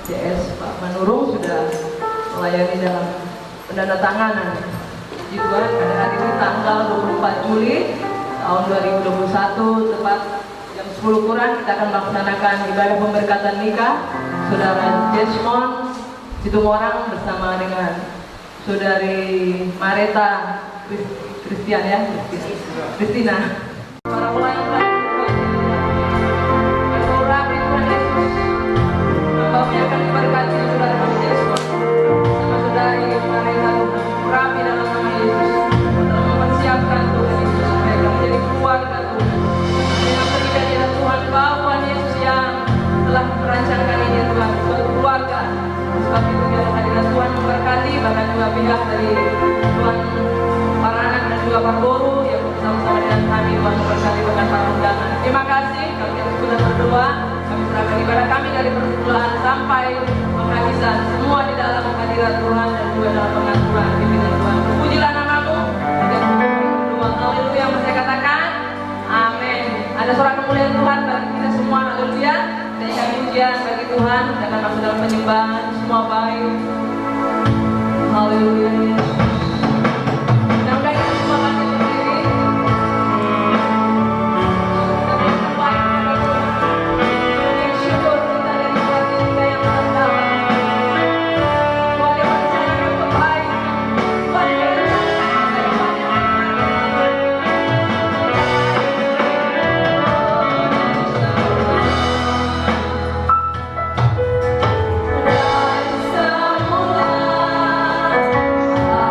CS Pak Manurung sudah melayani dalam penandatanganan juga pada hari ini tanggal 24 Juli tahun 2021 tepat jam 10 kurang kita akan melaksanakan ibadah pemberkatan nikah Saudara Desmond Situmorang bersama dengan Saudari Mareta Christian ya, Christina. Para pelayan kami akan memberkati Saudara Desmond sama Saudari Mareta Rapi dalam nama Yesus, dalam mempersiapkan Tuhan Yesus mereka menjadi keluarga Tuhan. Dengan perjanjian Tuhan Tuhan Yesus yang telah merancangkan ini Tuhan suatu keluarga. Sebab itu biarlah hadirat Tuhan memberkati, bahkan juga pihak dari Tuhan para anak dan juga para guru yang bersama-sama dengan kami Tuhan memberkati bahkan para undangan. Terima kasih kalau kita sudah berdoa. Kami serahkan ibadah kami dari permulaan sampai penghabisan semua di dalam hadirat Tuhan dan juga dalam pengaturan pimpinan Tuhan. Pujilah namamu. Berdoa haleluya yang saya katakan. Amin. Ada suara kemuliaan Tuhan bagi kita semua. Haleluya. Dan kami pujian bagi Tuhan dan masuk dalam penyembahan semua baik. Haleluya. Mudah-mudahan kita semua bangkit berdiri. Semula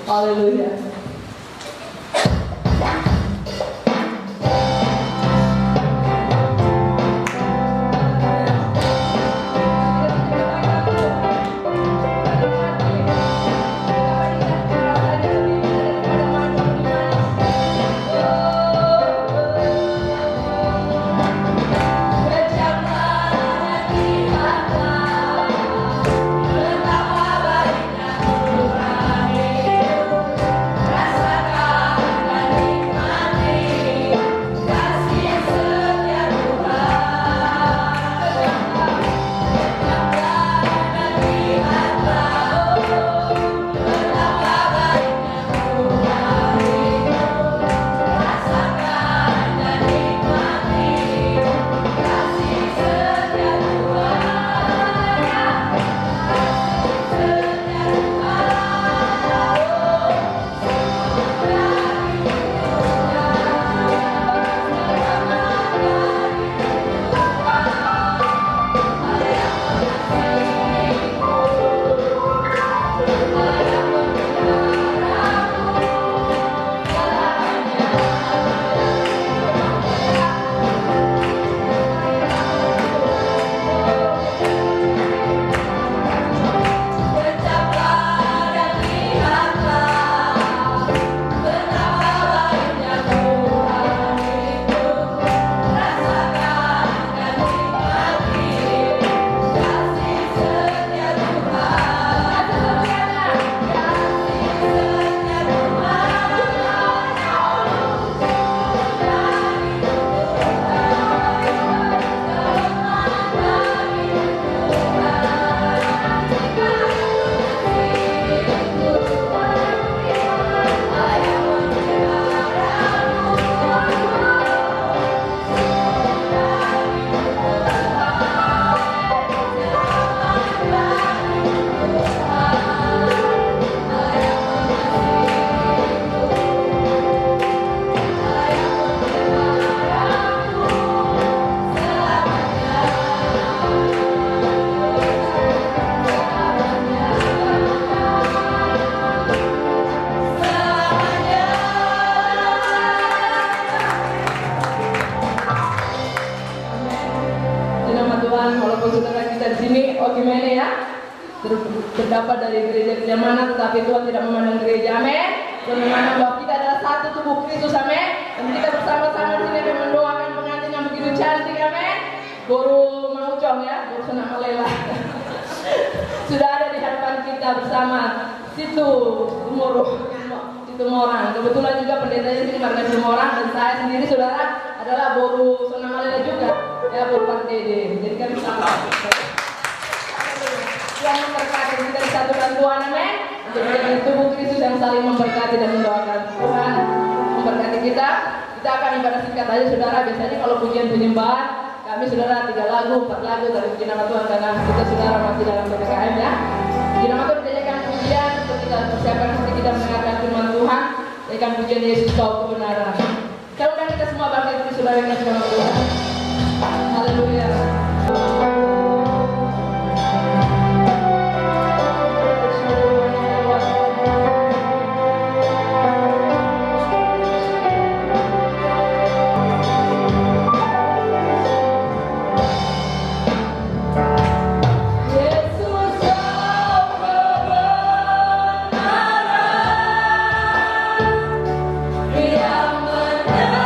Haleluya. Terdapat dari gereja mana, tetapi Tuhan tidak memandang gereja, amin. Tuhan memandang bahwa kita adalah satu tubuh Kristus, amin. Dan kita bersama-sama di sini mendoakan pengantin yang begitu cantik, amin. Guru Maucong ya, Guru Senang Malela sudah ada di hadapan kita bersama Situ Morang. Kebetulan juga pendetanya sini Marga Morang, dan saya sendiri saudara adalah Guru Senang Malela juga, ya Guru Pak Dede. Jadi kami sama. Yang memberkati kita disatukan Tuhan, amin. Untuk menjadi tubuh Kristus yang saling memberkati dan mendoakan Tuhan memberkati kita. Kita akan ibadah singkat aja saudara. Biasanya kalau pujian penyembahan kami saudara 3 lagu, 4 lagu dari puji nama Tuhan, karena kita saudara masih dalam PPKM ya. Puji nama Tuhan dijadikan pujian untuk kita persiapkan hati kita mendengarkan firman Tuhan. Jadikan pujian Yesus kau kebenaran. Kita undang kita semua bangkit di saudara yang kasih nama Tuhan. Haleluya. Yang menang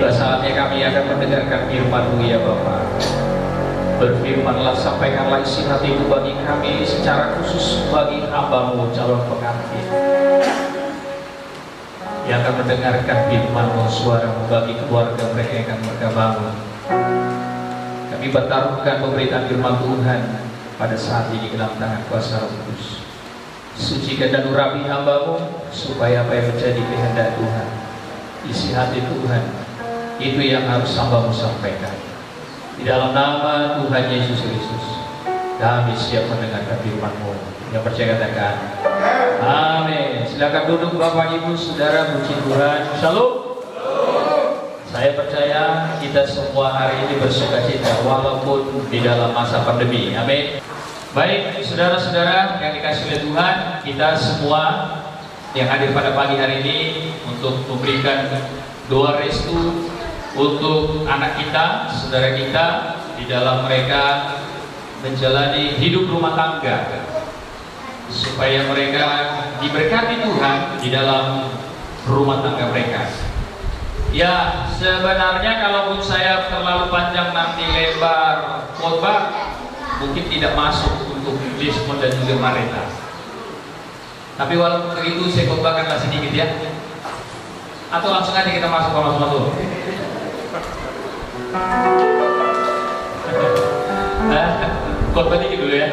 Tiba saatnya kami akan mendengarkan firman-Mu ya Bapa. Berfirmanlah, sampaikanlah isi hati-Mu bagi kami, secara khusus bagi hamba-Mu calon pengantin yang akan mendengarkan firman-Mu, suara-Mu bagi keluarga mereka yang akan mereka bangun. Kami bertaruhkan pemberitaan firman Tuhan pada saat ini ke dalam tangan kuasa Roh Kudus. Sucikan dan urapi hamba-Mu, supaya apa yang menjadi kehendak Tuhan, isi hati Tuhan, itu yang harus hamba-Mu sampaikan. Di dalam nama Tuhan Yesus Kristus, kami siap mendengarkan firman-Mu. Yang percaya katakan amin. Silakan duduk Bapak Ibu Saudara, puji Tuhan. Shalom. Saya percaya kita semua hari ini bersukacita walaupun di dalam masa pandemi. Amin. Baik, saudara-saudara yang dikasihi oleh Tuhan, kita semua yang hadir pada pagi hari ini untuk memberikan doa restu untuk anak kita, saudara kita, di dalam mereka menjalani hidup rumah tangga, supaya mereka diberkati Tuhan di dalam rumah tangga mereka. Ya, sebenarnya kalaupun saya terlalu panjang nanti lebar khotbah, mungkin tidak masuk untuk Desmond dan juga Marita. Tapi walaupun begitu, saya khotbahkanlah sedikit ya. Atau langsung aja kita masuk. Khotbah dikit dulu ya.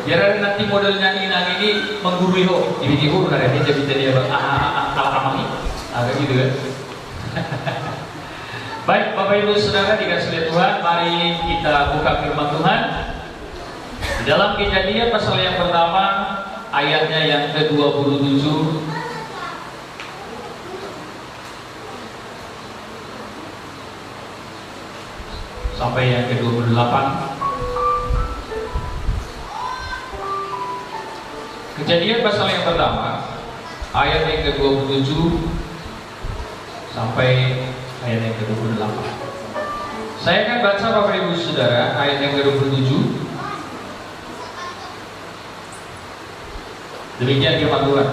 Biar nanti model nyanyi ini menggurui ho, ini hur ada dia bisa dia ini agak gitu kan. Baik Bapak Ibu Saudara dikasihi oleh Tuhan, mari kita buka firman Tuhan di dalam Kejadian pasal yang pertama, ayatnya yang ke-27 sampai yang ke-28. Kejadian pasal yang pertama, ayat yang ke-27 sampai ayat yang ke-28. Saya akan baca Bapak Ibu Saudara ayat yang ke-27. Demikian firman Tuhan.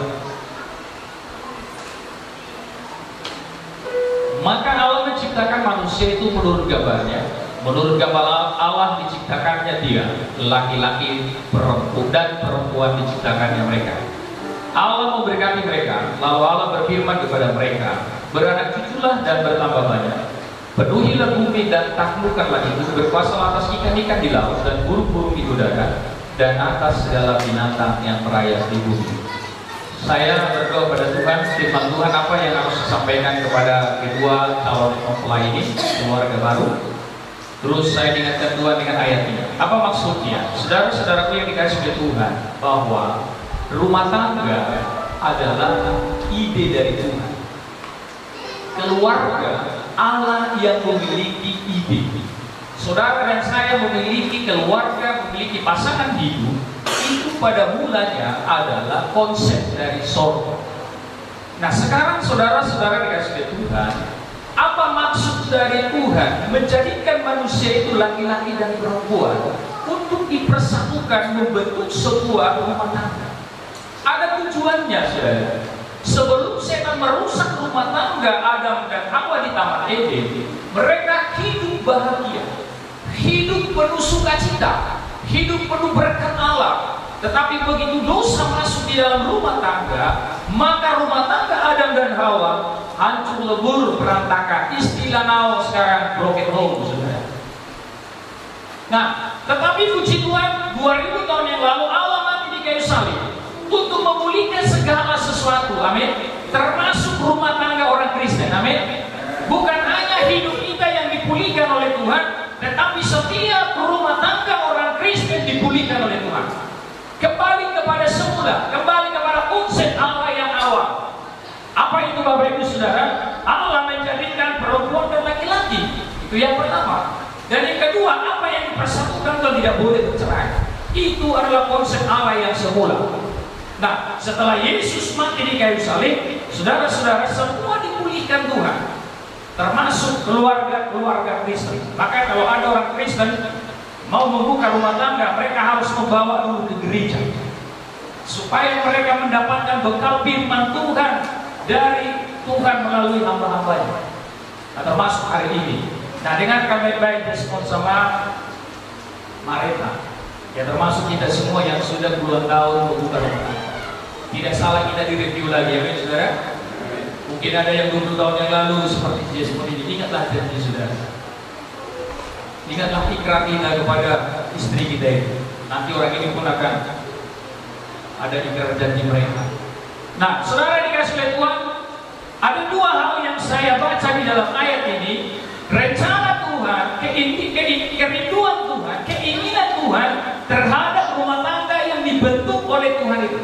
Maka Allah menciptakan manusia itu menurut gambarnya. Menurut gambar Allah diciptakannya dia, laki-laki dan perempuan diciptakannya mereka. Allah memberkati mereka, lalu Allah berfirman kepada mereka, beranak cuculah dan bertambah banyak, penuhilah bumi dan taklukkanlah itu, berkuasalah atas ikan-ikan di laut dan burung-burung di udara dan atas segala binatang yang merayap di bumi. Saya berdoa pada Tuhan, firman Tuhan apa yang harus disampaikan kepada kedua calon mempelai ini, keluarga baru. Terus saya diingatkan Tuhan dengan ayat ini. Apa maksudnya? Saudara-saudaraku yang dikasihi oleh Tuhan, bahwa rumah tangga adalah ide dari Tuhan. Keluarga Allah yang memiliki ide. Saudara dan saya memiliki keluarga, memiliki pasangan hidup, itu pada mulanya adalah konsep dari surga. Nah sekarang saudara-saudara dikasihi oleh Tuhan, apa maksud dari Tuhan menjadikan manusia itu laki-laki dan perempuan untuk dipersatukan membentuk sebuah rumah tangga? Ada tujuannya, saudara. Sebelum setan merusak rumah tangga Adam dan Hawa di Taman Eden, mereka hidup bahagia, hidup penuh sukacita, hidup penuh berkat Allah. Tetapi begitu dosa masuk di dalam rumah tangga, maka rumah tangga Adam dan Hawa hancur lebur, berantakan. Istilah now sekarang broken home, saudara. Nah, tetapi puji Tuhan, 2000 tahun yang lalu Allah mati di kayu salib untuk memulihkan segala sesuatu, amin. Termasuk rumah tangga orang Kristen, amin. Bukan hanya hidup kita yang dipulihkan oleh Tuhan, tetapi setiap rumah tangga orang Kristen dipulihkan oleh Tuhan. Kembali kepada semula, kembali kepada konsep Allah yang awal. Apa itu Bapak Ibu Saudara? Allah menjadikan perempuan dan laki-laki. Itu yang pertama. Dan yang kedua, apa yang dipersatukan dan tidak boleh bercerai. Itu adalah konsep Allah yang semula. Nah, setelah Yesus mati di kayu salib, saudara-saudara semua dipulihkan Tuhan, termasuk keluarga Kristen. Maka kalau ada orang Kristen mau membuka rumah tangga, mereka harus membawa dulu ke gereja, supaya mereka mendapatkan bekal firman Tuhan dari Tuhan melalui hamba-hambanya. termasuk hari ini. Nah, dengan kami baik respon sama Mareta, ya termasuk kita semua yang sudah puluhan tahun membuka rumah tangga. Tidak salah kita direview lagi, ya saudara. Mungkin ada yang 20 tahun yang lalu seperti Jesmon ini, ingatlah janji saudara. Ingatlah ikrar kita kepada istri kita itu. Nanti orang ini pun akan ada ikrar janji mereka. Nah, saudara dikasih oleh Tuhan, ada dua hal yang saya baca di dalam ayat ini. Rencana Tuhan, kerinduan Tuhan, keinginan Tuhan terhadap rumah tangga yang dibentuk oleh Tuhan itu.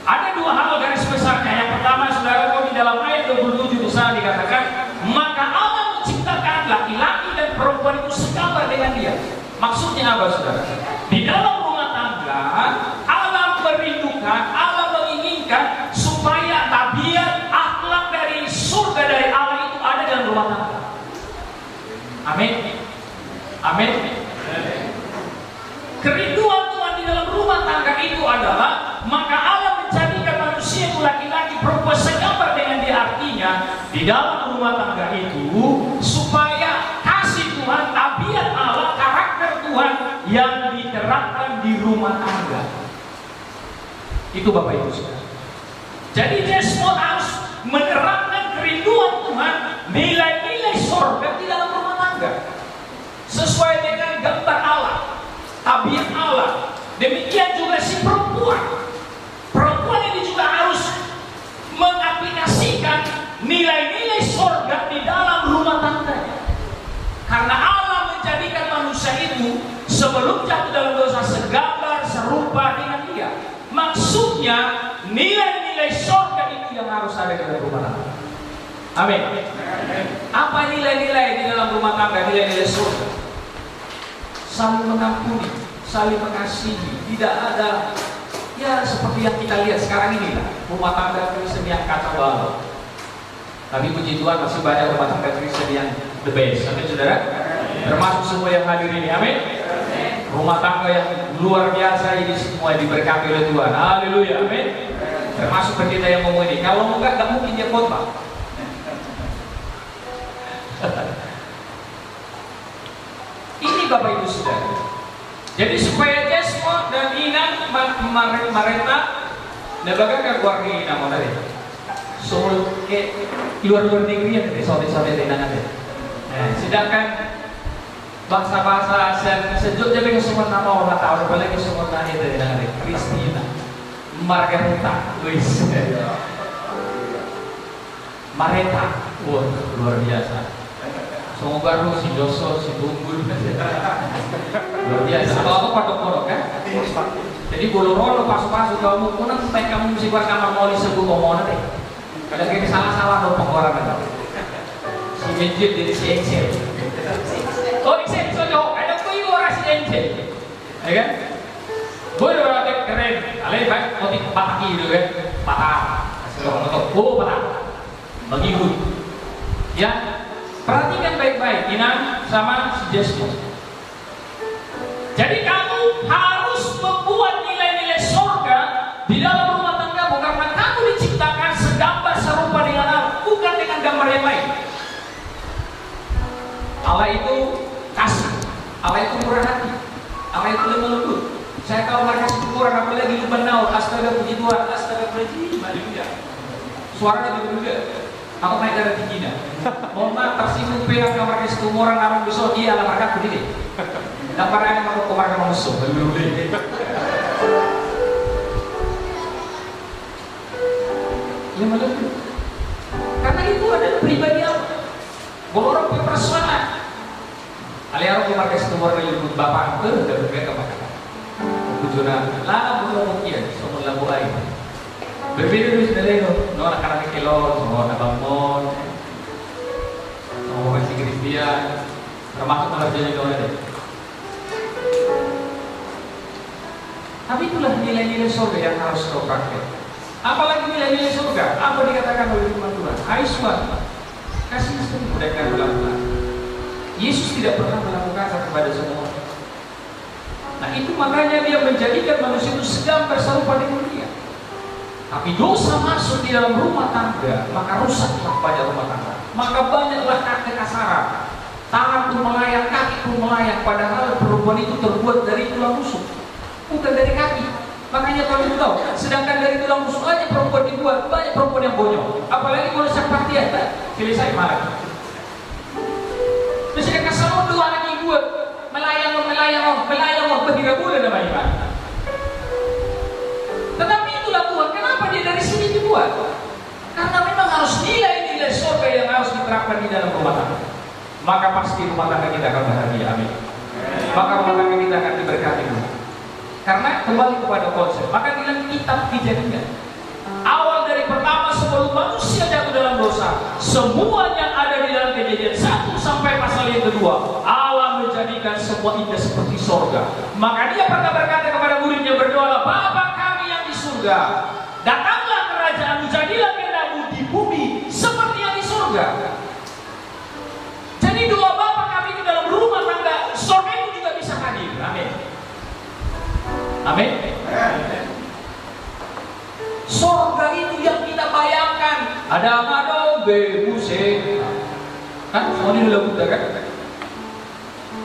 Ada dua hal garis besarnya. Yang pertama, saudara, di dalam ayat 27 di sana dikatakan, maka Allah menciptakan laki-laki dan perempuan itu segambar dengan dia. Maksudnya apa, saudara? Di dalam rumah tangga, Allah merindukan, Allah menginginkan supaya tabiat akhlak dari surga dari Allah itu ada dalam rumah tangga. Amin. Amin. Kerinduan Tuhan di dalam rumah tangga itu adalah, maka Allah menjadikan manusia itu laki-laki perempuan segambar dengan dia. Artinya di dalam rumah tangga itu supaya kasih Tuhan, tabiat Allah, karakter Tuhan yang diterapkan di rumah tangga. Itu Bapak Ibu saudara. Jadi Jesmon harus menerapkan kerinduan Tuhan, nilai-nilai surga di dalam rumah tangga sesuai dengan gambar Allah, tabiat Allah. Demikian juga si perempuan. Perempuan ini juga harus mengaplikasikan nilai-nilai surga di dalam rumah tangganya. Karena Allah menjadikan manusia itu sebelum jatuh dalam dosa segambar serupa dengan dia. Maksudnya nilai-nilai surga itu yang harus ada di dalam rumah tangga. Amin. Apa nilai-nilai di dalam rumah tangga? Nilai-nilai surga. Saling mengampuni, saling mengasihi. Tidak ada ya seperti yang kita lihat sekarang ini lah, rumah tangga Kristen yang kacau balau. Tapi puji Tuhan masih banyak rumah tangga Kristen yang the best. Amin saudara. Termasuk semua yang hadir ini. Amin. Rumah tangga yang luar biasa ini semua diberkati oleh Tuhan. Haleluya. Amin. Termasuk pendeta yang ngomong ini. Kalau enggak mungkin dia khotbah. Ini Bapak Ibu saudara. Jadi supaya Jesmon dan Ina Mareta nabagakan keluarga Ina mau dari Seoul ke luar negeri yang dari sote-sote dengan ada. Sedangkan bahasa-bahasa sejuk jadi semua nama orang tahu, apalagi semua nama itu dengan ada Christina, Margareta, Luis, Mareta, wah luar biasa. Semua baru si Joso, si Tunggul, luar biasa. Kalau aku kodok-kodok kan? Jadi bolo-bolo pas-pas kamu pun sampai kamu mesti buat kamar mau disebut omongan deh. Kadang kita salah-salah dong pengeluaran. Si Benjit jadi si Excel. Oh Excel sojo, ada kuyu orang si Excel, ya kan? Boleh berarti keren. Alih baik motif patah gitu kan? Patah. Oh patah. Bagi gue. Ya. Perhatikan baik-baik, Ina sama si Jesmon. Jadi kamu harus membuat nilai-nilai surga di dalam rumah tanggamu karena kamu diciptakan segambar serupa dengan Allah, bukan dengan gambar yang lain. Allah itu kasih, Allah itu murah hati, Allah itu lemah lembut. Saya tahu mereka kurang apalagi lu benar, astaga puji Tuhan, astaga puji, haleluya. Suaranya juga. Aku naik dari tingginya. Mohon maaf, tersinggung pegang kamar ke situ orang namun besok dia ala markat begini. Dan para yang mau kamar kamar musuh. Ya malah. Karena itu adalah pribadi Allah. Kalau orang punya persoalan, aliaro kamar ke situ orang yang bapak ke dan berbeda kamar. Tujuan lah belum mungkin semua lagu air. Berbeda dari saudara no anak-anak kelor, semua anak bangun, semua masih Kristian, termasuk mengerjakan orang itu. Tapi itulah nilai-nilai surga yang harus kau pakai. Apalagi nilai-nilai surga, apa dikatakan oleh firman Tuhan? Hai suami, kasih istri dengan belas-belas. Yesus tidak pernah melakukan kepada semua. Nah itu makanya dia menjadikan manusia itu segambar serupa dengan dia. Tapi dosa masuk di dalam rumah tangga, maka rusaklah banyak rumah tangga. Maka banyaklah kekasaran. Tangan pun melayang, kaki pun melayang. Padahal perempuan itu terbuat dari tulang rusuk, bukan dari kaki. Makanya kalau itu tahu, sedangkan dari tulang rusuk aja perempuan dibuat, banyak perempuan yang bonyok. Apalagi kalau sakpatian, selesai malah. Terus dia kasih dua lagi buat melayang, tidak boleh namanya. Tetapi itulah Tuhan, kenapa dia dari sini dibuat? Karena memang harus nilai-nilai surga yang harus diterapkan di dalam rumah tangga. Maka pasti rumah tangga kita akan bahagia, amin. Maka rumah tangga kita akan diberkati. Karena kembali kepada konsep, maka dalam kitab Kejadian, awal dari pertama sebelum manusia jatuh dalam dosa, semua yang ada di dalam Kejadian 1 sampai pasal yang kedua, Allah menjadikan semua indah seperti sorga. Maka dia pernah berkata kepada muridnya, berdoalah, Bapa kami yang di surga, datanglah kerajaanmu, jadilah kehendakmu di bumi seperti yang di surga. Jadi doa Bapa kami di dalam rumah tangga, surga itu juga bisa hadir. Amin. Amin. Surga itu yang kita bayangkan. Ada musik. Kan semua ini lagu kan?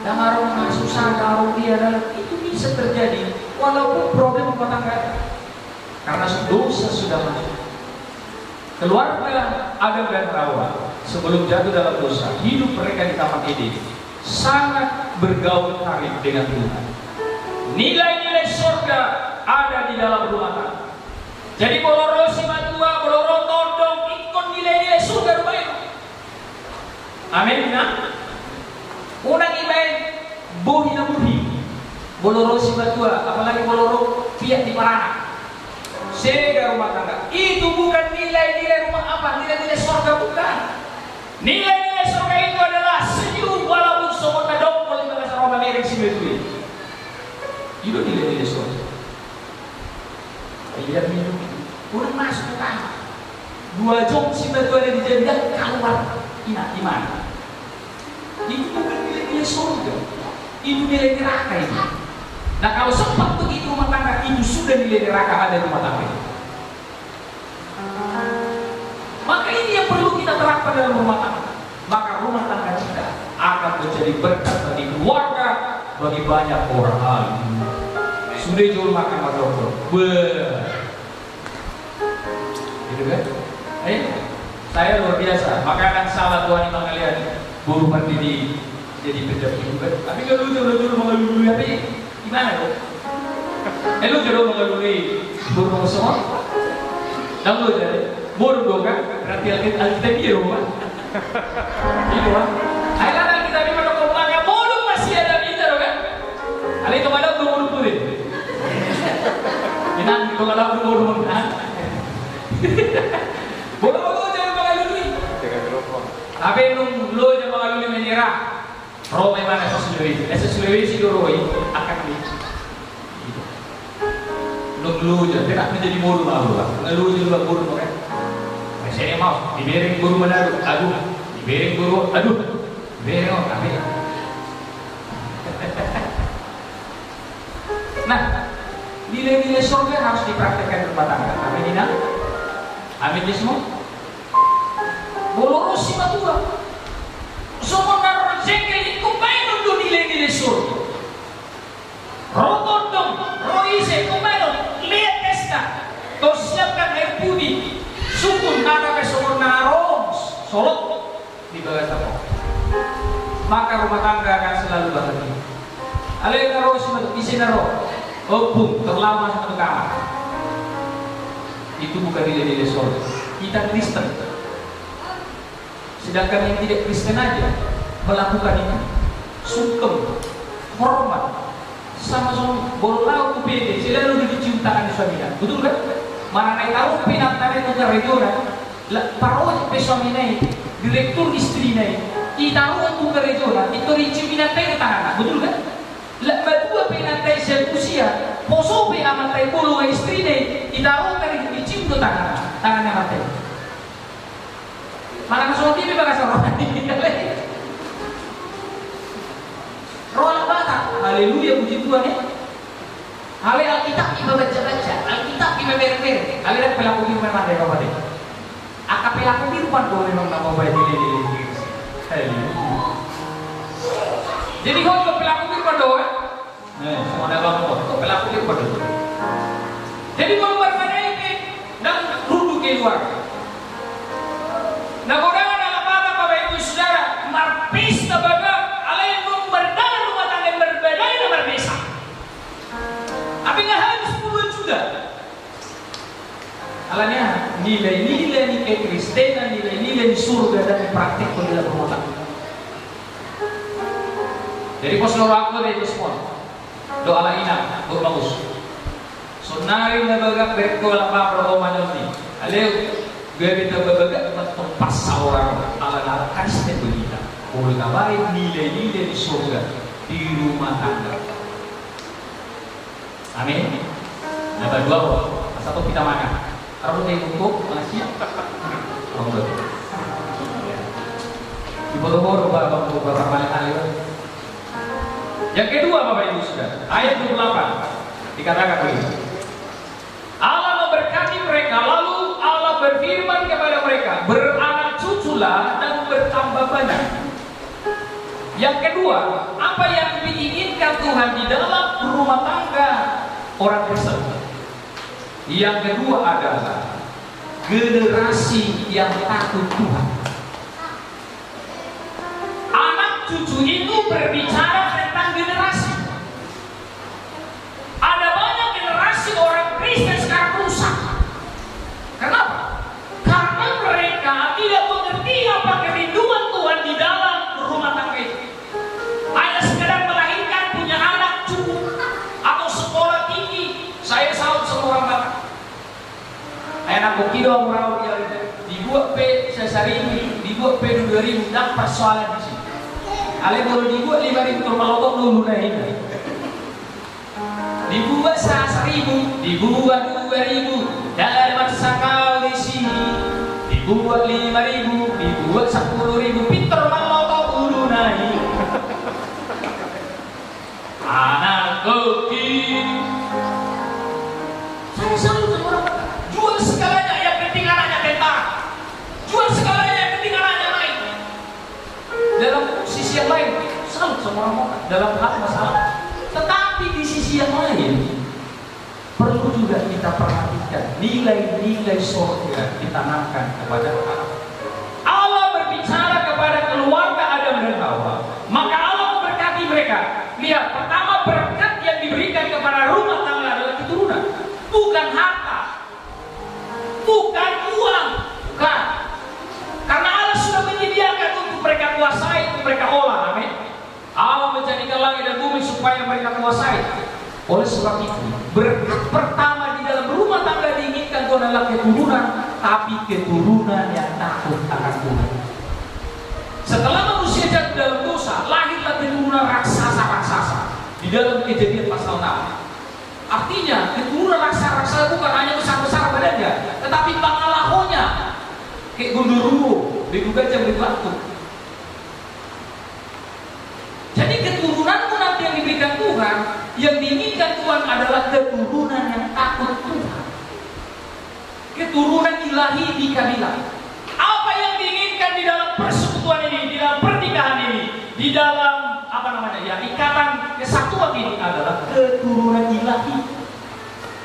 Dan aroma susah, aroma dia itu bisa terjadi walaupun problem rumah tangga. Karena dosa sudah masuk. Keluarga Adam dan Hawa sebelum jatuh dalam dosa, hidup mereka di Taman Eden sangat bergaul karib dengan Tuhan. Nilai-nilai surga ada di dalam rumah tangga. Jadi boloro simatua, boloro tondong, ikut nilai-nilai surga rumah itu. Amin. Nah, unang ibain bohi na bohi, boloro simatua, apalagi boloro piat di parana. Sega rumah tangga itu bukan nilai-nilai rumah apa, nilai-nilai surga bukan. Nilai-nilai surga itu adalah senyum walaupun semua kadang boleh bahasa Roma merek simetri. Itu nilai-nilai surga. Lihat minum itu, udah masuk ke kamar. 2 jam simetri ada di jadian keluar. Di mana? Itu bukan nilai-nilai surga. Itu nilai neraka itu. Nah kalau sempat begitu rumah tangga itu sudah nilai neraka ada di rumah tangga. Maka ini yang perlu kita terapkan dalam rumah tangga. Maka rumah tangga kita akan menjadi berkat bagi keluarga, bagi banyak orang. Sudah jual makan makhluk. Gitu kan? Saya luar biasa. Makanan salah Tuhan yang kalian buru mandi jadi penjahit juga. Tapi kalau lu mengelului apa ya? Gimana dong? Lu jodoh mengelului buru semua? Dan lu jadi buru dong kan? Berarti Alkitab dia rumah. Itu kan? Ayolah Alkitab ini pada komplanya buru masih ada kita dong kan? Ada itu mana buru tuh? Inang itu kalau buru menang. Buru jangan mengelului. Tapi lu jangan mengelului menyerah. Roh memang Sulawesi doroi akan di lu tidak menjadi bodoh malu lu juga bodoh kan saya mau dibereng guru menaruh aduh dibereng guru aduh dibereng tapi nah nilai-nilai surga harus dipraktekkan di rumah tangga. Amin ini amin semua boloro si matua semua naruh jengkel itu main untuk nilai-nilai surga. Rotondong, roise, kumain lihat testa. Kau siapkan air putih, sukun nada ke sumur narong, solok di bawah tanah. Maka rumah tangga akan selalu bahagia. Alai naro semua isi naro, opung terlama satu kamar. Itu bukan nilai-nilai surga. Kita Kristen. Sedangkan yang tidak Kristen aja melakukan itu, sungkem, hormat, sama-sama bolau ku pede, selalu dicium tangan suaminya, betul kan? Mana naik tahu pinatane itu regional, paroh pe suaminya, direktur istrinya, itaruh itu regional, itu dicium pinatane tangan, betul kan? Berdua pinatane usia, poso pe amatai bolu istrinya, itaruh kan dicium tu tangannya mati. Mana suami be bagas roh ini, roh bata, haleluya puji Tuhan ya. Hale Alkitab kita baca-baca, Alkitab kita beres-beres. kalian pelaku firman ada apa deh? Akap pelaku firman kau memang nama baik dili. Jadi kau juga pelaku firman doa. Semua ada kau pelaku firman doa. Jadi kalau bermana ini dan duduk di luar. Nah kau dengar apa Bapak Ibu Saudara, marpis tabaga, alain berdangan rumah tangga berbeda yang berbeza. Tapi nggak harus puluhan juga. Alanya nilai-nilai kekristenan, nilai-nilai surga dan praktik dalam rumah tangga. Jadi pas aku itu semua doa lainnya, doa bagus. Sonari nabaga berko lapa beroma nanti. Aleu gue kita babaga tempat orang ala kasih begitu. Boleh ngabarin nilai-nilai di surga di rumah tangga. Amin. Nomor dua, satu kita mana? Kalau dia untuk masih, di bawah bapak balik alih. Yang kedua Bapak Ibu Saudara, ayat 28 dikatakan begini. Allah memberkati mereka, lalu Allah berfirman kepada mereka, beranak cuculah dan bertambah banyak. Yang kedua, apa yang diinginkan Tuhan di dalam rumah tangga orang Kristen? Yang kedua adalah generasi yang takut Tuhan. Anak cucu itu berbicara tentang generasi. Ada banyak generasi orang Kristen sekarang rusak. Kenapa? Karena mereka tidak mengerti apa kerinduan Tuhan di dalam rumah tangga itu. Hanya sekedar melahirkan, punya anak cukup, atau sekolah tinggi. Saya salut sama orang Batak. Anak kokido orang yang dibuat P sesari ini, dibuat P 2000 dan persoalan di sini. Ale boleh dibuat 5.000 termalotong dulu dah ini. Dibuat 1.000, dibuat 2.000, dan ada masa kau di sini. Dibuat 5.000, dibuat 10.000, pinter malotong dulu naik. Anak koki. Saya selalu orang jual segalanya, yang penting anaknya tentara. Jual segalanya, yang penting anaknya naik. Dalam sisi yang lain, salut sama orang dalam hal masalah. Tetapi di sisi yang lain, perlu juga kita perhatikan nilai-nilai surga ditanamkan kepada anak. Allah berbicara kepada keluarga Adam dan Hawa, maka Allah memberkati mereka. Lihat, pertama berkat yang diberikan kepada rumah tangga adalah keturunan, bukan harta, bukan uang, bukan. Karena Allah sudah menyediakan untuk mereka kuasai, untuk mereka olah. Amin. Allah menjadikan langit dan bumi supaya mereka kuasai. Oleh sebab itu, berkat pertama di dalam rumah tangga diinginkan itu adalah keturunan, tapi keturunan yang takut akan Tuhan. Setelah manusia jatuh dalam dosa, lahirlah keturunan raksasa-raksasa di dalam Kejadian pasal 6. Artinya, keturunan raksasa-raksasa bukan hanya besar-besar badannya, tetapi pangalahonya kayak gundurwo, begitu jam waktu. Jadi keturunanmu nanti yang diberikan Tuhan, yang diinginkan Tuhan adalah keturunan yang takut Tuhan. Keturunan ilahi di kabilah. Apa yang diinginkan di dalam persekutuan ini, di dalam pernikahan ini, di dalam ikatan kesatuan ini adalah keturunan ilahi.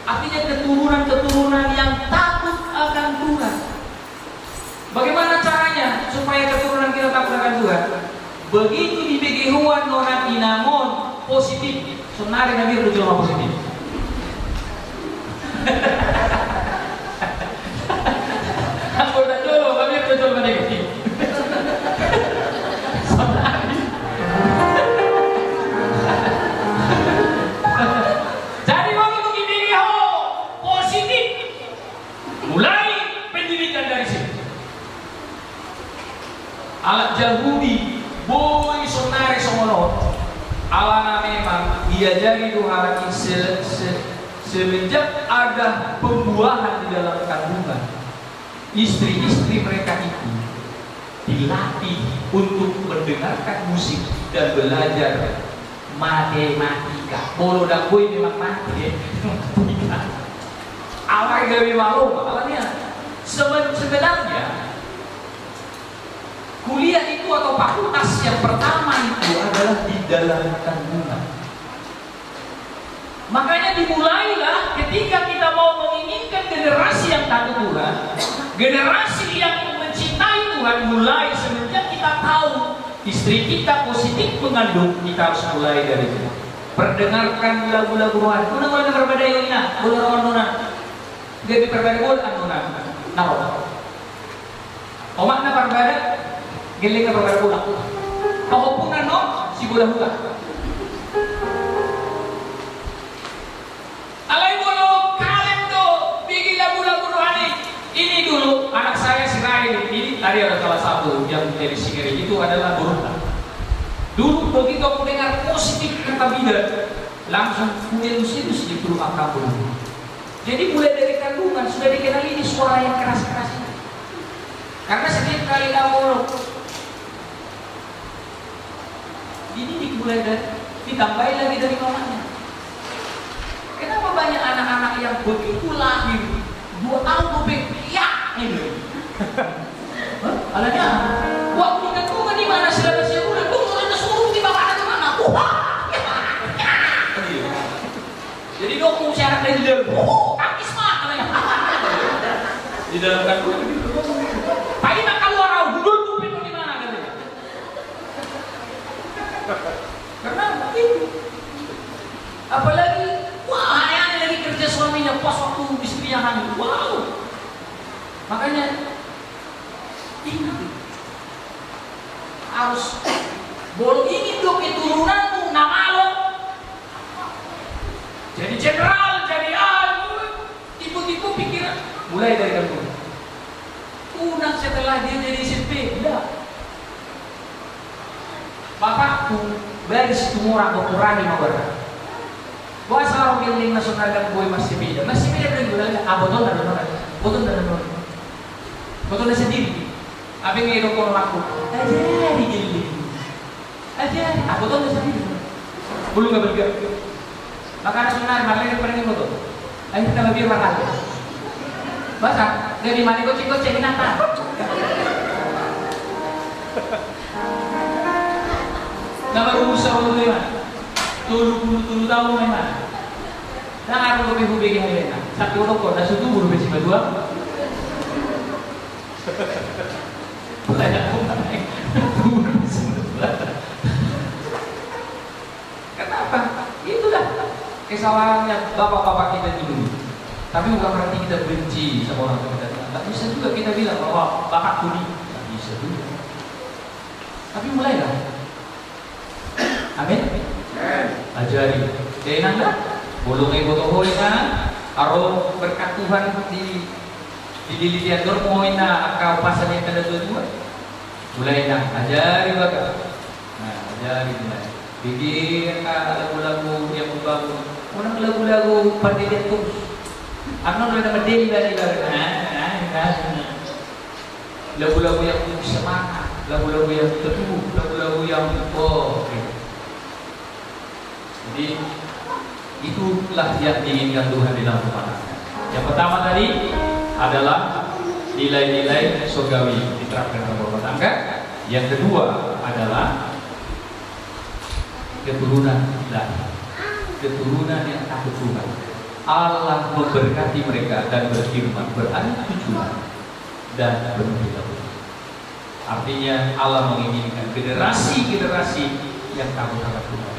Artinya keturunan-keturunan yang takut akan Tuhan. Bagaimana caranya supaya keturunan kita takut akan Tuhan? Begitu dibegehuan orang inamon positif, senari nabi berjuang positif. Aku dah dulu, kami berjuang negatif. Senari. Jadi begitu dibegehu positif, mulai pendidikan dari sini. Alat Yahudi boy sonare somono alana memang diajari Tuhan semenjak ada pembuahan di dalam kandungan, istri-istri mereka itu dilatih untuk mendengarkan musik dan belajar matematika. Bolo dan boy memang matematika. awal gawe malu, awalnya sebenarnya kuliah itu atau fakultas yang pertama itu adalah di dalam kandungan. Makanya dimulailah ketika kita mau menginginkan generasi yang takut Tuhan, generasi yang mencintai Tuhan, mulai semenjak kita tahu istri kita positif mengandung, kita harus mulai dari itu. Perdengarkan lagu-lagu rohani. Kuna mulai berbeda yang ini, boleh rohani. Dia berbeda boleh anuna. Naro. Omak na berbeda, geling na berbeda pula. Pakupunan no, si bola hula. Alay bolo, kalian tuh bikin lagu-lagu rohani. Ini dulu anak saya si Rai, ini tadi ada salah satu yang menjadi singer itu adalah Burhan. Dulu begitu aku dengar positif kata bidan, langsung punya lusius di rumah kampung. Jadi mulai dari kandungan sudah dikenal ini suara yang keras-keras ini. Karena setiap kali kamu ini dimulai dari ditambahi lagi dari mamanya. Kenapa banyak anak-anak yang begitu lahir 2 tahun ya ini? Alanya, waktu kandungan di mana sila siya ulang, kung suruh di bawah ada mana? Jadi dok kung siya dari dalam, kakis mah alanya. Di dalam kandungan gitu. Pagi nak keluar raw, duduk tupin di mana katanya? Karena begitu. Apalagi, wah yang lagi kerja suaminya pas waktu istrinya hamil, wow. Makanya ingat harus boleh ingin dong keturunanmu nama lo jadi jenderal, jadi tipu-tipu pikiran mulai dari kamu unang setelah dia jadi SMP enggak bapakku baris tumurang kukurangi mabar bahwa seorang giling nasional dan gue masih beda dan gue lagi botol sendiri. Abi ngiru ko aku. Aja digili. Aja, botol sendiri. Belum enggak bergerak. Maka sunan malay paling botol. Ayo kita lebih mahal. Basa, dari mana kok cikot cekin apa? Nama usaha dulu ya. Tulu tahun memang. Nah, aku lebih hubungi Helena. Satu orang kok dah sudu buru besi berdua. Kenapa? Itulah kesalahannya bapak-bapak kita dulu. Tapi bukan berarti kita benci sama orang tua kita. Tak bisa juga kita bilang bahwa bapak kuni. Tak bisa juga. Tapi mulailah. Amin. Ajari. Enak tak? Bolongnya botohoy na. Aro berkat Tuhan di dilihat mau ina akau pasal yang ada dua mulai nak ajari baga ajari mulai bikin lagu-lagu yang membangun orang lagu-lagu pandai terus ano na medeli dari lagu-lagu yang semangat lagu-lagu yang teduh lagu-lagu yang jadi itulah yang diinginkan Tuhan di dalam rumah tangga. Yang pertama tadi adalah nilai-nilai surgawi diterapkan dalam rumah tangga. Yang kedua adalah keturunan ilahi, keturunan yang takut Tuhan. Allah memberkati mereka dan berfirman berada tujuan dan berhubungan. Artinya Allah menginginkan generasi-generasi yang takut akan Tuhan.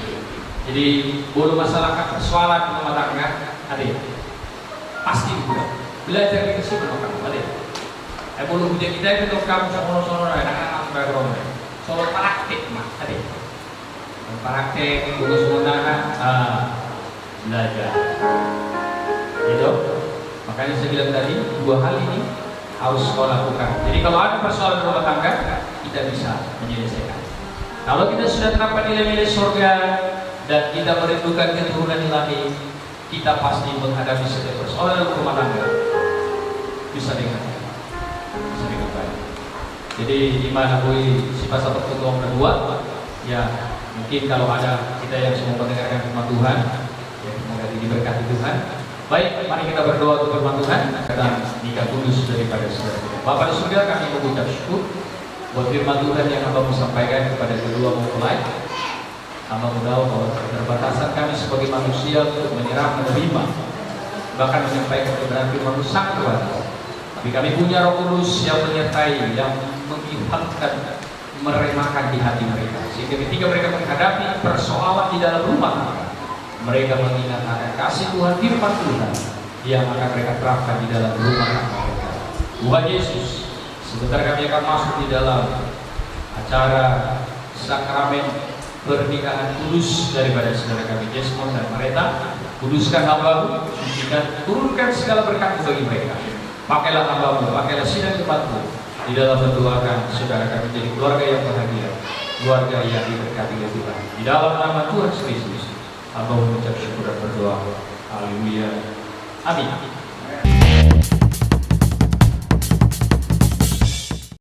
Jadi boleh masalah persoalan rumah tangga ada pasti juga. Belajar kita sih menolak ada. Boleh ujian kita itu untuk kamu solo anak-anak background. Solo praktik mah ada. Praktik boleh semuanya belajar. Gitu. Makanya saya bilang tadi dua hal ini harus kau lakukan. Jadi kalau ada persoalan rumah tangga kita bisa menyelesaikan. Kalau kita sudah terapkan nilai-nilai surga dan kita merindukan keturunan ilahi, kita pasti menghadapi setiap persoalan rumah tangga bisa dengan baik. Jadi di mana boleh sifat satu ketua kedua, ya mungkin kalau ada kita yang semua mendengarkan firman Tuhan, ya semoga diberkati Tuhan. Baik, mari kita berdoa untuk firman Tuhan dan nikah kudus daripada saudara kita. Bapak di surga, kami mengucap syukur buat firman Tuhan yang Hamba sampaikan kepada kedua mempelai. Hamba tahu bahwa keterbatasan kami sebagai manusia untuk menyerah, menerima, bahkan menyampaikan kebenaran firman Tuhan sangat terbatas. Tapi kami punya Roh Kudus yang menyertai, yang mengilhamkan, meremakan di hati mereka, sehingga ketika mereka menghadapi persoalan di dalam rumah tangga, mereka mengingat akan kasih Tuhan, firman Tuhan yang akan mereka terapkan di dalam rumah tangga mereka. Tuhan Yesus, sebentar kami akan masuk di dalam acara sakramen pernikahan kudus daripada saudara kami Desmond dan Mareta. Kuduskan hamba-Mu, sucikan, turunkan segala berkat bagi mereka. Pakailah hamba-Mu, pakailah sidang tempatmu di dalam mendoakan saudara kami jadi keluarga yang bahagia, keluarga yang diberkati oleh Tuhan. Di dalam nama Tuhan Yesus, hamba mengucap syukur dan berdoa. Haleluya. Amin.